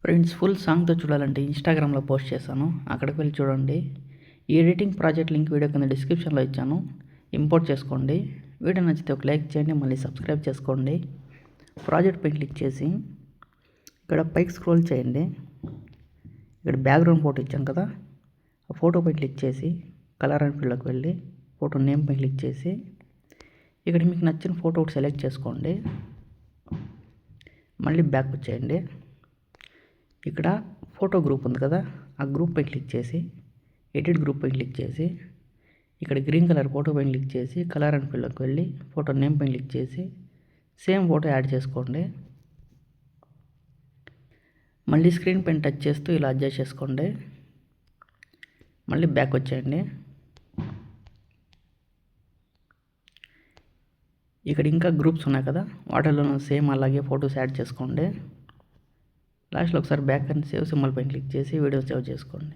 Friends, full సాంగ్తో చూడాలంటే ఇన్స్టాగ్రామ్లో post చేశాను, అక్కడికి వెళ్ళి చూడండి. ఈ ఎడిటింగ్ ప్రాజెక్ట్ లింక్ వీడియో కింద డిస్క్రిప్షన్లో ఇచ్చాను, ఇంపోర్ట్ చేసుకోండి. వీడియో నచ్చితే ఒక లైక్ చేయండి, మళ్ళీ సబ్స్క్రైబ్ చేసుకోండి. ప్రాజెక్ట్ పై క్లిక్ చేసి ఇక్కడ పైకి స్క్రోల్ చేయండి. ఇక్కడ బ్యాక్గ్రౌండ్ ఫోటో ఇచ్చాను కదా, ఆ ఫోటో పై క్లిక్ చేసి కలర్ అండ్ ఫిల్లోకి వెళ్ళి ఫోటో నేమ్ పై క్లిక్ చేసి ఇక్కడ మీకు నచ్చిన ఫోటో ఒకటి సెలెక్ట్ చేసుకోండి. మళ్ళీ బ్యాక్ వచ్చేయండి. ఇక్కడ ఫోటో గ్రూప్ ఉంది కదా, ఆ గ్రూప్ పై క్లిక్ చేసి ఎడిట్ గ్రూప్ పై క్లిక్ చేసి ఇక్కడ గ్రీన్ కలర్ ఫోటో పై క్లిక్ చేసి కలర్ అండ్ ఫిల్లోకి వెళ్ళి ఫోటో నేమ్ పై క్లిక్ చేసి సేమ్ ఫోటో యాడ్ చేసుకోండి. మళ్ళీ స్క్రీన్ పైన టచ్ చేస్తూ ఇలా అడ్జస్ట్ చేసుకోండి. మళ్ళీ బ్యాక్ వచ్చేయండి. ఇక్కడ ఇంకా గ్రూప్స్ ఉన్నాయి కదా, వాటిల్లో సేమ్ అలాగే ఫొటోస్ యాడ్ చేసుకోండి. లాస్ట్లో ఒకసారి బ్యాక్ అండ్ సేవ్ సింబల్ పైన క్లిక్ చేసి వీడియో సేవ్ చేసుకోండి.